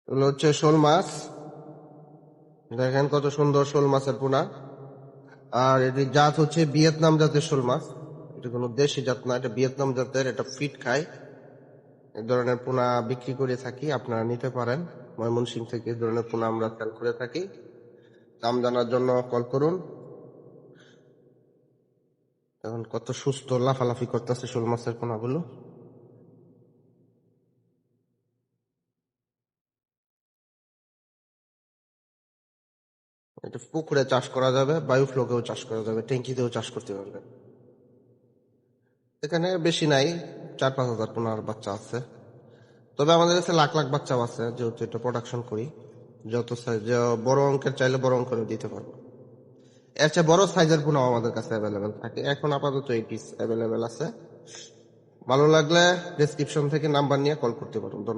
এগুলো হচ্ছে শোল মাছ। দেখেন কত সুন্দর শোল মাছের পোনা। আর এটির জাত হচ্ছে ভিয়েতনাম জাতের শোল মাছ। এটা কোনো দেশি জাত না, এটা ভিয়েতনাম জাতের। এটা ফিট খায়। এই ধরনের পোনা বিক্রি করে থাকি, আপনারা নিতে পারেন। ময়মনসিংহ থেকে এই ধরনের পোনা আমরা সেল করে থাকি। দাম জানার জন্য কল করুন। এখন কত সুস্থ লাফালাফি করতেছে শোল মাছের পোনাগুলো। এটা পুকুরে চাষ করা যাবে, বায়োফ্লোকেও চাষ করা যাবে, ট্যাঙ্কিতেও চাষ করতে পারবেন। এখানে বেশি নাই, 4-5 হাজার পোনার বাচ্চা আছে। তবে আমাদের কাছে লাখ লাখ বাচ্চাও আছে, যেহেতু এটা প্রোডাকশন করি। যত সাইজ বড় অঙ্কের চাইলে বড় অঙ্কেরও দিতে পারবো। এর চেয়ে বড় সাইজের পোনাও আমাদের কাছে অ্যাভেলেবেল থাকে। এখন আপাতত এই পিস অ্যাভেলেবেল আছে। ভালো লাগলে ডেসক্রিপশন থেকে নাম্বার নিয়ে কল করতে পারুন। ধন্যবাদ।